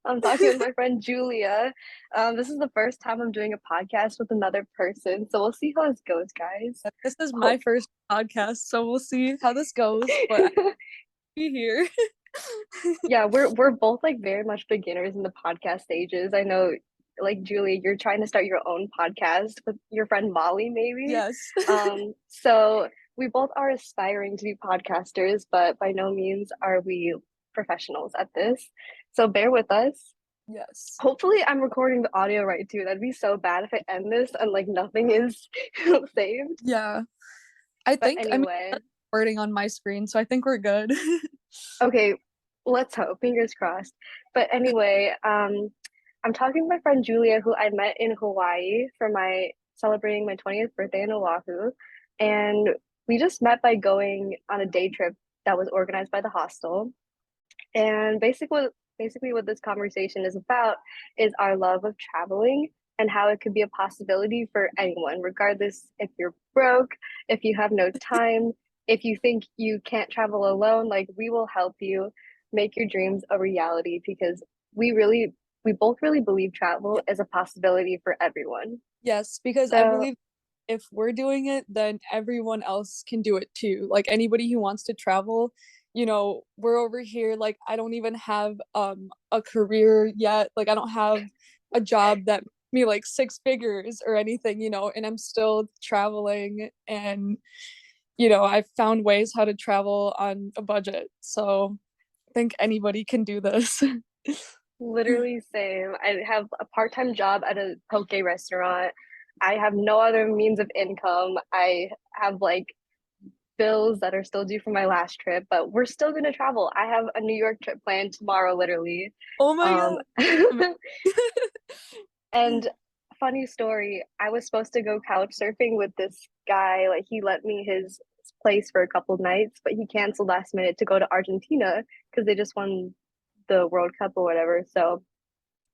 I'm talking with my friend Julia. This is the first time I'm doing a podcast with another person, so we'll see how this goes, guys. This is my Hope first podcast, so we'll see how this goes, but I'll be here. Yeah, we're both like very much beginners in the podcast stages. I know, like Julia, you're trying to start your own podcast with your friend Molly, maybe. Yes. So we both are aspiring to be podcasters, but by no means are we professionals at this. So bear with us. Yes. Hopefully, I'm recording the audio right too. That'd be so bad if I end this and like nothing is saved. Yeah. But I mean, anyway, wording on my screen, so I think we're good. okay, let's hope. Fingers crossed. But anyway, I'm talking to my friend Julia, who I met in Hawaii for my celebrating my 20th birthday in Oahu. And we just met by going on a day trip that was organized by the hostel. And basically what this conversation is about is our love of traveling and how it could be a possibility for anyone, regardless if you're broke, if you have no time, if you think you can't travel alone, like we will help you make your dreams a reality because we both really believe Yeah. travel is a possibility for everyone. Yes, because I So believe if we're doing it, then everyone else can do it too. Like anybody who wants to travel, we're over here like I don't even have a career yet. Like I don't have a job that makes me like six figures or anything, and I'm still traveling and I've found ways how to travel on a budget. So I think anybody can do this. literally same. I have a part-time job at a poke restaurant. I have no other means of income. I have like bills that are still due from my last trip, but we're still gonna travel. I have a New York trip planned tomorrow, literally. Oh my Um, God. and funny story, I was supposed to go couch surfing with this guy. Like he let me his place for a couple nights, but he canceled last minute to go to Argentina because they just won the World Cup or whatever. So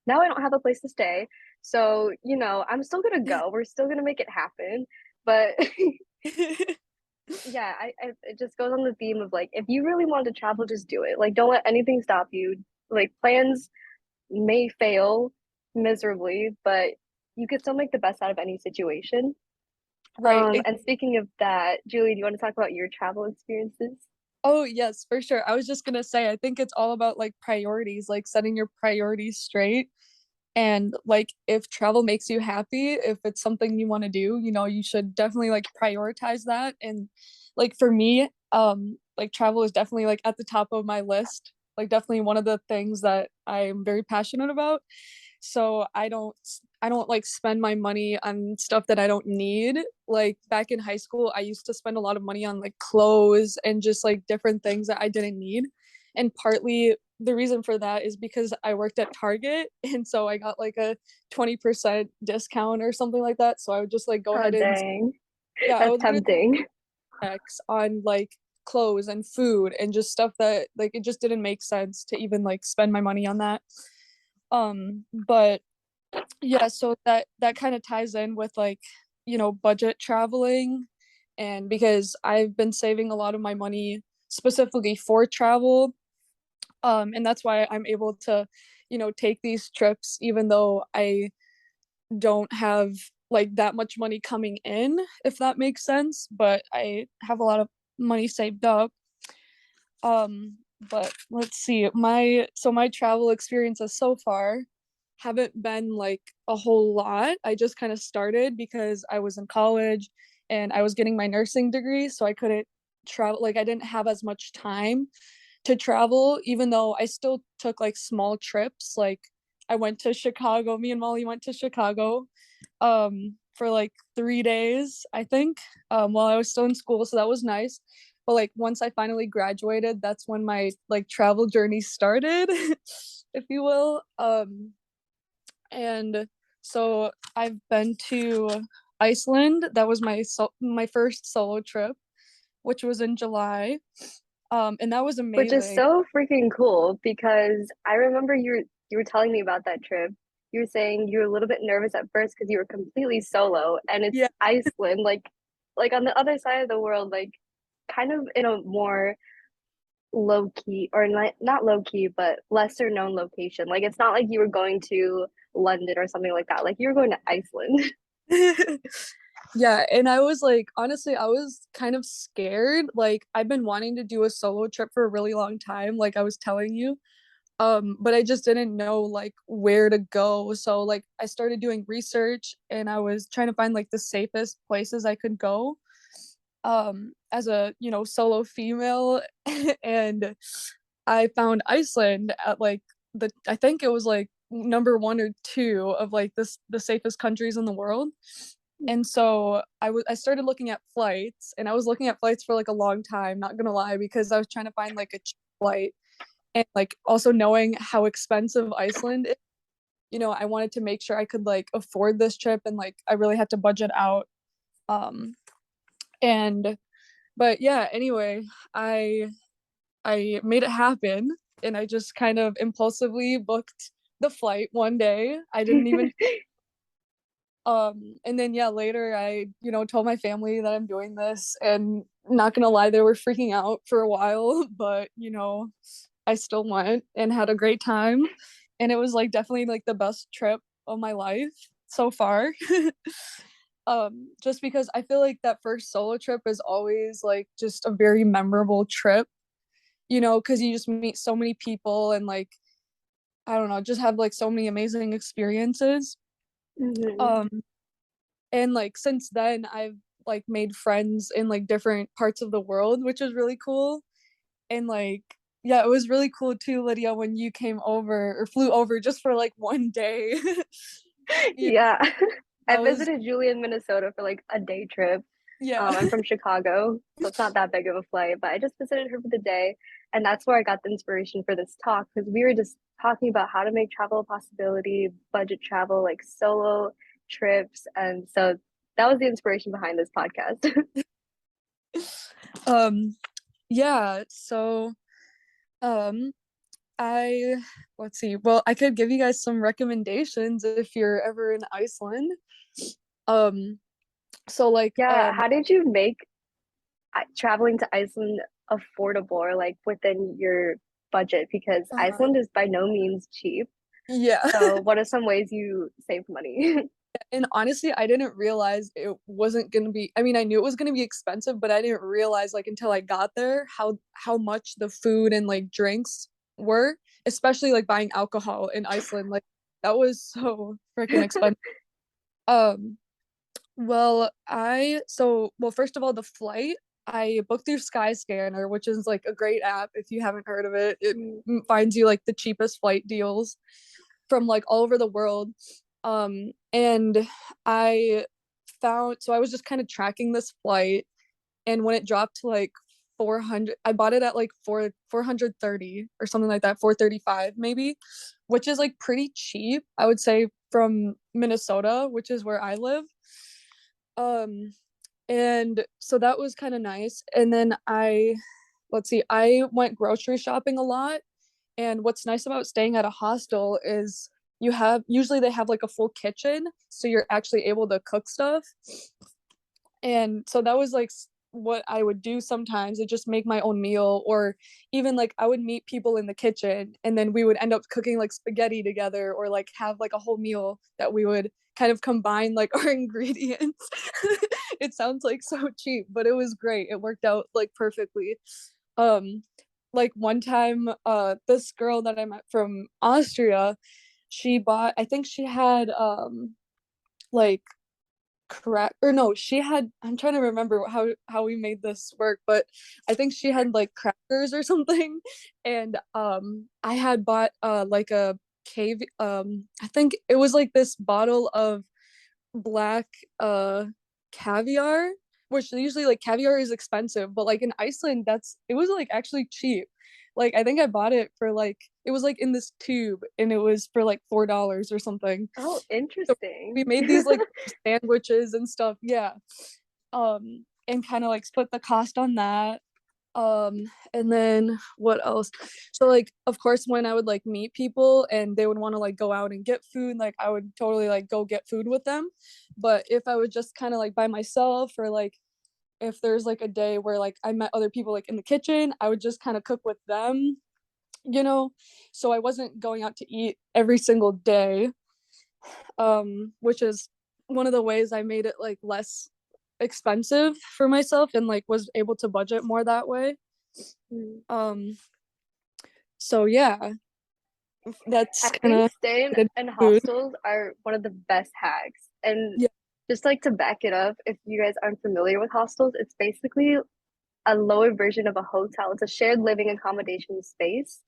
now I don't have a place to stay. So, I'm still gonna go. We're still gonna make it happen. But yeah, it just goes on the theme of like, if you really want to travel, just do it. Like, don't let anything stop you. Like, plans may fail miserably, but you could still make the best out of any situation. Right. And speaking of that, Julie, do you want to talk about your travel experiences? Oh, yes, for sure. I was just gonna say, I think it's all about like priorities, like setting your priorities straight. And like if travel makes you happy, if it's something you want to do, you should definitely like prioritize that. And like for me, like travel is definitely like at the top of my list. Like definitely one of the things that I'm very passionate about. So I don't like spend my money on stuff that I don't need. Like back in high school, I used to spend a lot of money on like clothes and just like different things that I didn't need. And partly the reason for that is because I worked at Target and so I got like a 20% discount or something like that. So I would just like go Oh, ahead and dang. yeah, I That's would literally tempting. X on like clothes and food and just stuff that like it just didn't make sense to even like spend my money on that. But yeah, so that kind of ties in with like, budget traveling and because I've been saving a lot of my money specifically for travel. And that's why I'm able to, take these trips even though I don't have like that much money coming in, if that makes sense, but I have a lot of money saved up. But let's see. My travel experiences so far haven't been like a whole lot. I just kind of started because I was in college and I was getting my nursing degree, so I couldn't travel like I didn't have as much time to travel even though I still took like small trips. Like I went to Chicago, me and Molly went to Chicago for like 3 days, I think, while I was still in school, so that was nice. But like once I finally graduated, that's when my like travel journey started, if you will. And so I've been to Iceland. That was my first solo trip, which was in July. And that was Which is amazing. so freaking cool because I remember you were telling me about that trip. You were saying you were a little bit nervous at first because you were completely solo and it's Yeah, Iceland, like on the other side of the world, like kind of in a more low key, or not low key, but lesser known location. Like it's not like you were going to London or something like that. Like you were going to Iceland. Yeah, and I was like, honestly, I was kind of scared. Like, I've been wanting to do a solo trip for a really long time, like I was telling you. But I just didn't know like where to go. So like I started doing research and I was trying to find like the safest places I could go as a, solo female and I found Iceland at like I think it was like number one or two of like the safest countries in the world. And so I started looking at flights and I was looking at flights for like a long time, not gonna lie, because I was trying to find like a cheap flight and like also knowing how expensive Iceland is, I wanted to make sure I could like afford this trip and like I really had to budget out. Um and but yeah, anyway, I made it happen and I just kind of impulsively booked the flight one day. I didn't even and then yeah, later I, told my family that I'm doing this and not gonna lie, they were freaking out for a while, but I still went and had a great time. And it was like definitely like the best trip of my life so far. Just because I feel like that first solo trip is always like just a very memorable trip, because you just meet so many people and like I don't know, just have like so many amazing experiences. Hmm. Um, and like since then I've like made friends in like different parts of the world, which is really cool. And like yeah, it was really cool too, Lydia, when you came over or flew over just for like one day. Yeah, Yeah. I that was visited Julia in Minnesota for like a day trip. yeah. I'm from Chicago, so it's not that big of a flight, but I just visited her for the day. And that's where I got the inspiration for this talk because we were just talking about how to make travel a possibility, budget travel, like solo trips. And so that was the inspiration behind this podcast. um yeah, so um I let's see. Well, I could give you guys some recommendations if you're ever in Iceland. Um so like Yeah, how did you make traveling to Iceland affordable or like within your budget? Because uh, Iceland is by no means cheap. yeah. So, what are some ways you save money? And honestly, I didn't realize it wasn't gonna be. I mean, I knew it was gonna be expensive, but I didn't realize like until I got there how much the food and like drinks were, especially like buying alcohol in Iceland. Like that was so freaking expensive. Um, well, first of all, the flight I booked through Skyscanner, which is like a great app if you haven't heard of it. It finds you like the cheapest flight deals from like all over the world. And I I was just kind of tracking this flight and when it dropped to like 400, I bought it at like 430 or something like that, 435 maybe, which is like pretty cheap, I would say, from Minnesota, which is where I live. Um and so that was kind of nice. And then let's see, I went grocery shopping a lot. And what's nice about staying at a hostel is usually they have like a full kitchen, so you're actually able to cook stuff. And so that was like what I would do sometimes, I just make my own meal, or even like I would meet people in the kitchen and then we would end up cooking like spaghetti together or like have like a whole meal that we would kind of combine like our ingredients. It sounds like so cheap, but it was great. It worked out like perfectly. Um like one time this girl that I met from Austria, she bought, I think she had like correct or no, she had, I'm trying to remember how we made this work, but I think she had like crackers or something. And I had bought like a cave, I think it was like this bottle of black uh caviar, which usually like caviar is expensive, but like in Iceland it was like actually cheap. Like I think I bought it for like, it was like in this tube and it was for like $4 or something. Oh, So interesting. we made these like sandwiches and stuff, yeah. And kind of like split the cost on that. And then what else? So like of course when I would like meet people and they would want to like go out and get food, like I would totally like go get food with them. But if I was just kind of like by myself or like if there's like a day where like I met other people like in the kitchen, I would just kind of cook with them, you know? So I wasn't going out to eat every single day, which is one of the ways I made it like less expensive for myself and like was able to budget more that way. Mm. Um, so yeah, I that's kind think of staying good in food. hostels are one of the best hacks. And Yeah. just like to back it up, if you guys aren't familiar with hostels, it's basically a lower version of a hotel. It's a shared living accommodation space,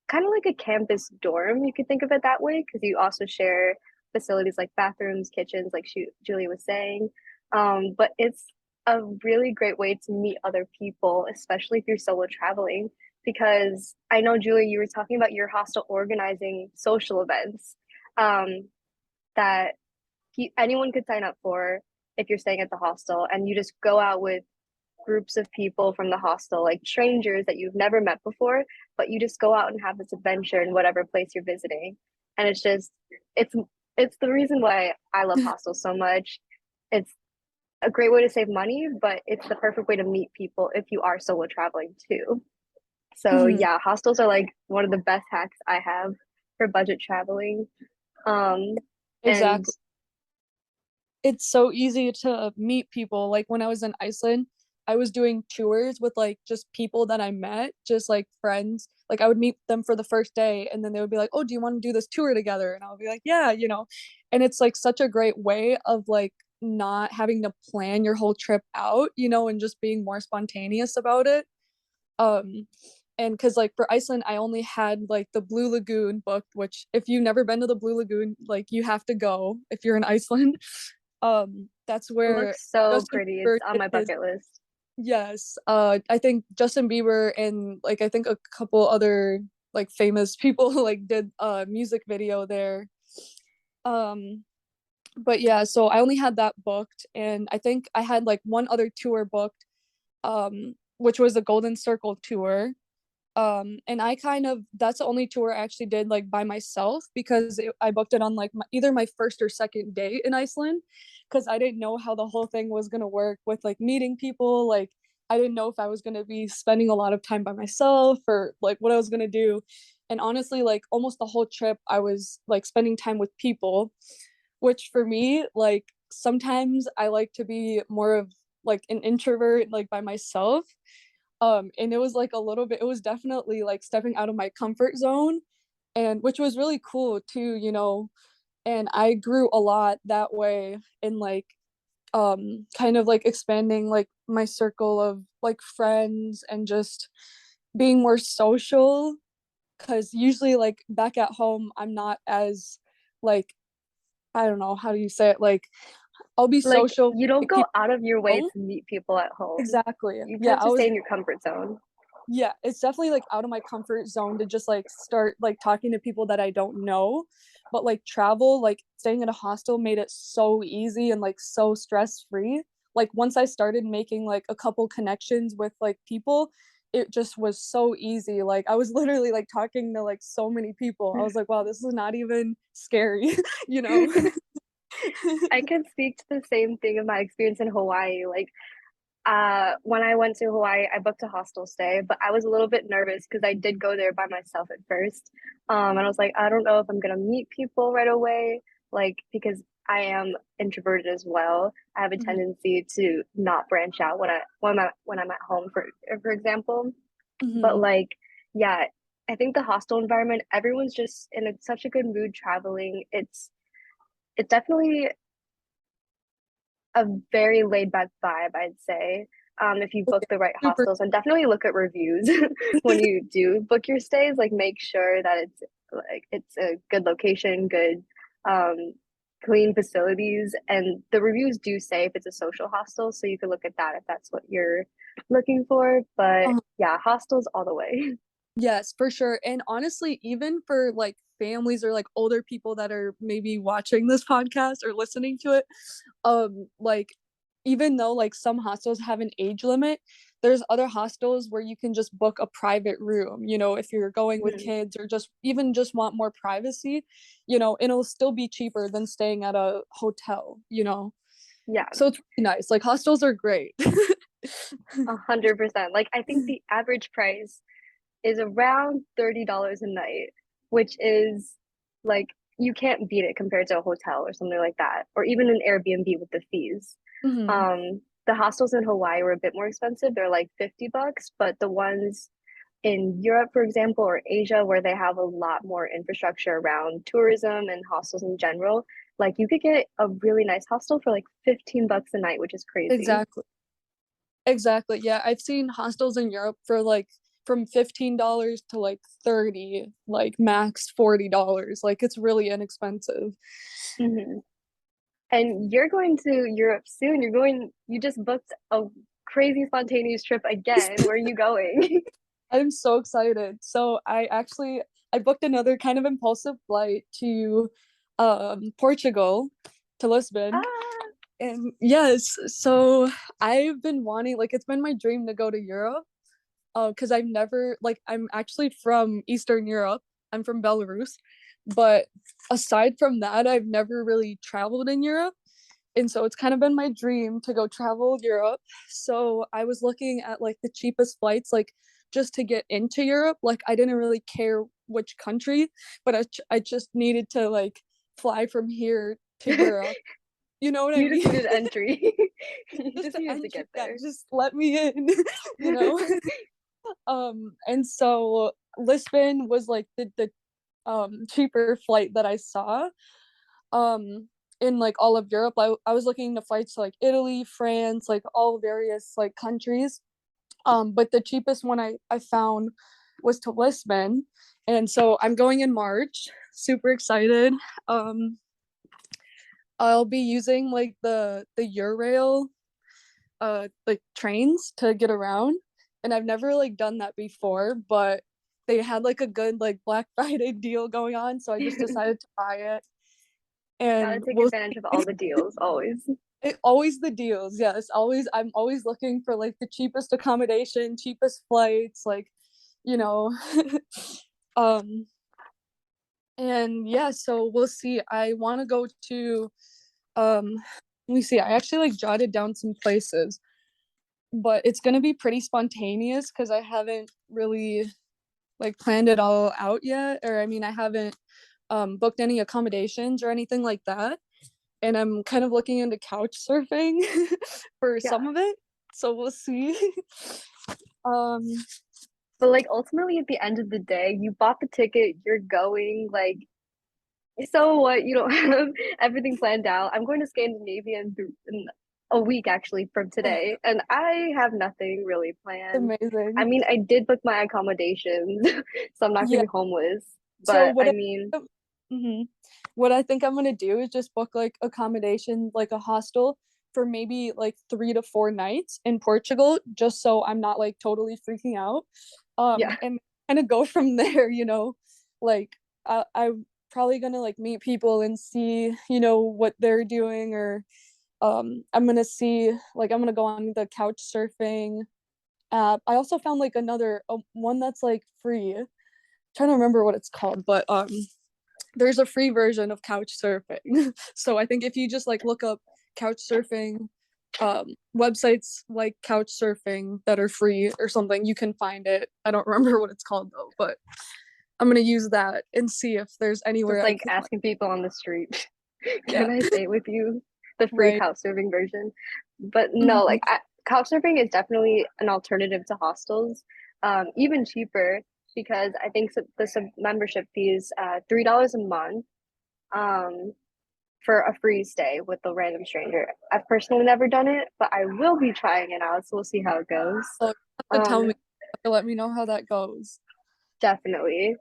kind of like a campus dorm. You could think of it that way because you also share facilities like bathrooms, kitchens, like Julia was saying. But it's a really great way to meet other people, especially if you're solo traveling. Because I know, Julia, you were talking about your hostel organizing social events that anyone could sign up for if you're staying at the hostel, and you just go out with groups of people from the hostel, like strangers that you've never met before, but you just go out and have this adventure in whatever place you're visiting. And it's it's the reason why I love hostels so much. It's a great way to save money, but it's the perfect way to meet people if you are solo traveling too. So Mhm. yeah, hostels are like one of the best hacks I have for budget traveling. Um, and Exactly. It's so easy to meet people. Like when I was in Iceland, I was doing tours with like just people that I met, just like friends. Like I would meet them for the first day and then they would be like, "Oh, do you want to do this tour together?" And I'll be like, "Yeah, you know." And it's like such a great way of like not having to plan your whole trip out, you know, and just being more spontaneous about it. Um and because like for Iceland, I only had like the Blue Lagoon booked, which if you've never been to the Blue Lagoon, like you have to go if you're in Iceland. That's it where looks so Justin pretty. Bieber It's on did my his, bucket list. yes. I think Justin Bieber and like I think a couple other like famous people like did a music video there. Um, but yeah, so I only had that booked, and I think I had like one other tour booked, which was the Golden Circle tour. And I kind of that's the only tour I actually did like by myself because I booked it on like either my first or second day in Iceland because I didn't know how the whole thing was going to work with like meeting people. Like I didn't know if I was going to be spending a lot of time by myself or like what I was going to do. And honestly, like almost the whole trip I was like spending time with people, which for me, like sometimes I like to be more of like an introvert like by myself. And it was like a little bit, it was definitely like stepping out of my comfort zone, and which was really cool too, you know. And I grew a lot that way in like kind of like expanding like my circle of like friends and just being more social, because usually like back at home I'm not as like, I don't know how do you say it, like I'll be Like social you don't like go people out of your at way home. to meet people at home. Exactly, You yeah, tend I to stay was, in your comfort zone. yeah, it's definitely like out of my comfort zone to just like start like talking to people that I don't know. But like travel, like staying in a hostel made it so easy and like so stress free. Like once I started making like a couple connections with like people, it just was so easy. Like I was literally like talking to like so many people. I was like, wow, this is not even scary, you know? I can speak to the same thing of my experience in Hawaii. Like when I went to Hawaii, I booked a hostel stay, but I was a little bit nervous because I did go there by myself at first. And I was like, I don't know if I'm gonna meet people right away, like because I am introverted as well. I have a Mhm, tendency to not branch out when I'm at home, for example. But mhm. like, yeah, I think the hostel environment, everyone's just in such a good mood traveling. It's definitely a very laid back vibe, I'd say. If you Oh, book yeah, the right super. hostels, and definitely look at reviews when you do book your stays. Like, make sure that it's a good location, good, um, clean facilities, and the reviews do say if it's a social hostel, so you can look at that if that's what you're looking for. But yeah, hostels all the way. Yes, for sure. And honestly, even for like families or like older people that are maybe watching this podcast or listening to it, like even though like some hostels have an age limit, there's other hostels where you can just book a private room, you know, if you're going with Mhm. kids or just even just want more privacy, you know, and it'll still be cheaper than staying at a hotel, you know. Yeah. So it's really nice. Like hostels are great. 100%. Like I think the average price is around $30 a night, which is like you can't beat it compared to a hotel or something like that, or even an Airbnb with the fees. Mhm. The hostels in Hawaii were a bit more expensive. They're like $50, but the ones in Europe, for example, or Asia, where they have a lot more infrastructure around tourism and hostels in general, like you could get a really nice hostel for like $15 a night, which is crazy. Exactly. Exactly. Yeah, I've seen hostels in Europe for like from $15 to like 30, like max $40. Like it's really inexpensive. Hmm. And you're going to Europe soon. You just booked a crazy spontaneous trip again. Where are you going? I'm so excited. So I booked another kind of impulsive flight to Portugal, to Lisbon. Ah, And yes, so I've been wanting, like, it's been my dream to go to Europe. Because I've never, like, I'm actually from Eastern Europe. I'm from Belarus, but aside from that, I've never really traveled in Europe. And so it's kind of been my dream to go travel Europe. So I was looking at like the cheapest flights, like just to get into Europe. Like I didn't really care which country, but I just needed to like fly from here to Europe. You know what I you just mean? needed entry. You Just just to needed to enter, get yeah, there. just let me in, you know? And so Lisbon was like the cheaper flight that I saw. Um in like all of Europe. I was looking into flights to like Italy, France, like all various like countries. But the cheapest one I found was to Lisbon. And so I'm going in March. Super excited. Um I'll be using like the Eurail like trains to get around. And I've never like done that before, but they had like a good like Black Friday deal going on, so I just decided to buy it. Gotta And take we'll advantage of all the deals, always. always the deals, yes, always. I'm always looking for like the cheapest accommodation, cheapest flights, like, you know. um and yeah, so we'll see. I want to go to um let me see, I actually like jotted down some places, but it's going to be pretty spontaneous because I haven't really like planned it all out yet, or I mean I haven't booked any accommodations or anything like that. And I'm kind of looking into couch surfing for Yeah. some of it. So we'll see. um But like ultimately at the end of the day, you bought the ticket, you're going, like so what? You don't have everything planned out. I'm going to Scandinavia in a week actually from oh, today, and I have nothing really planned. I amazing. mean, I did book my accommodations, so I'm not gonna Yeah. be homeless. So But I mean, mhm. What I think I'm gonna do is just book like accommodation, like a hostel for maybe like 3 to 4 nights in Portugal, just so I'm not like totally freaking out. yeah, And kind of go from there, you know. Like I'm probably gonna like meet people and see, you know, what they're doing, or I'm gonna see, like, I'm gonna go on the couch surfing app. I also found like another one that's like free. Trying to remember what it's called, but there's a free version of couch surfing. So I think if you just like look up couch surfing, websites like couch surfing that are free or something, you can find it. I don't remember what it's called though, but I'm gonna use that and see if there's just anywhere I like can, like, asking people on the street, yeah. can I stay with you? The free Right. couch surfing version. But no, Mhm. like couch surfing is definitely an alternative to hostels, even cheaper because I think the membership fee is $3 a month um, for a free stay with a random stranger. I've personally never done it, but I will be trying it out, so we'll see how it goes. So you have to tell me, Um, you have to let me know how that goes. Definitely.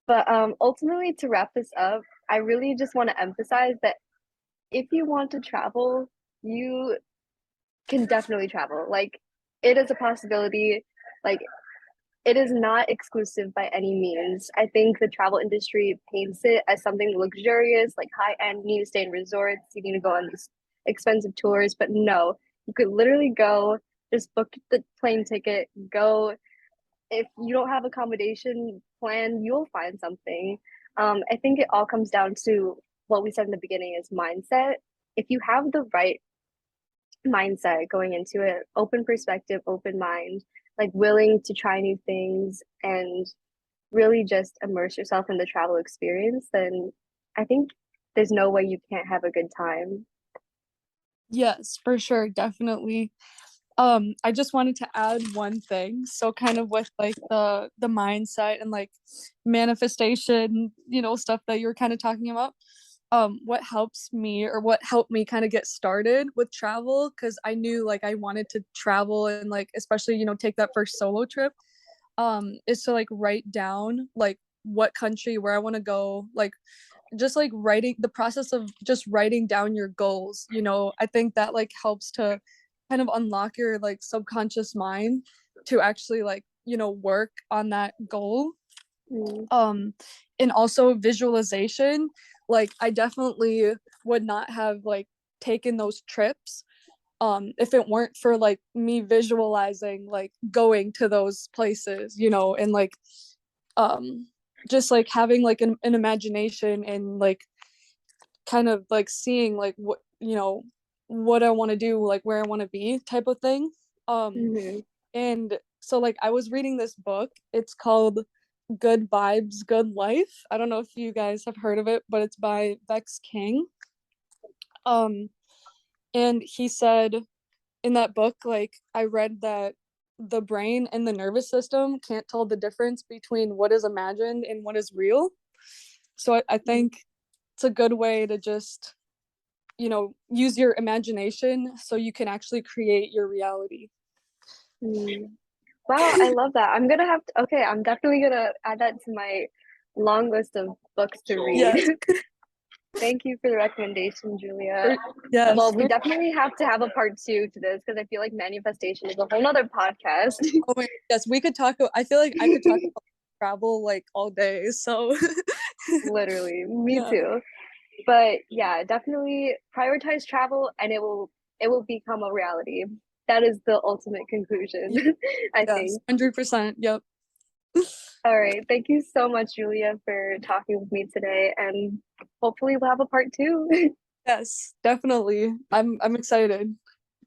But ultimately, to wrap this up, I really just want to emphasize that if you want to travel, you can definitely travel. Like, it is a possibility. Like, it is not exclusive by any means. I think the travel industry paints it as something luxurious, like high end, you need to stay in resorts, you need to go on these expensive tours. But no, you could literally go, just book the plane ticket, go. If you don't have accommodation planned, you'll find something. I think it all comes down to what we said in the beginning is mindset. If you have the right mindset going into it, open perspective, open mind, like willing to try new things and really just immerse yourself in the travel experience, then I think there's no way you can't have a good time. Yes, for sure, definitely. I just wanted to add one thing. So kind of with like the mindset and like manifestation, stuff that you were kind of talking about. What helps me or what helped me kind of get started with travel, because I knew like I wanted to travel and like especially, take that first solo trip, is to like write down like what country where I want to go, like just like writing the process of just writing down your goals. I think that like helps to kind of unlock your like subconscious mind to actually like work on that goal. Mm, um and also visualization, like I definitely would not have like taken those trips if it weren't for like me visualizing like going to those places, and like um just like having like an imagination and like kind of like seeing like what I want to do, like where I want to be type of thing. mhm, And so like I was reading this book. It's called Good Vibes, Good Life. I don't know if you guys have heard of it, but it's by Vex King. Um and he said in that book, like I read that the brain and the nervous system can't tell the difference between what is imagined and what is real. So I think it's a good way to just use your imagination so you can actually create your reality. mm. Wow, I love that. I'm gonna have to, okay, I'm definitely gonna add that to my long list of books to read. Yes, Thank you for the recommendation, for, Julia. yes, Well, we definitely have to have a part two to this because I feel like manifestation is a whole nother podcast. oh my, yes, we could talk. I feel like I could talk about travel like all day. So Literally, me yeah, too. But yeah, definitely prioritize travel and it will become a reality. That is the ultimate conclusion, I yes, think. 100%. Yep. All right. Thank you so much, Julia, for talking with me today. And hopefully we'll have a part two. Yes, definitely. I'm excited.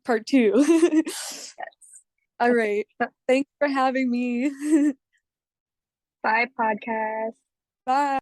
Part two. Yes. All Okay. right. Thanks for having me. Bye, podcast. Bye.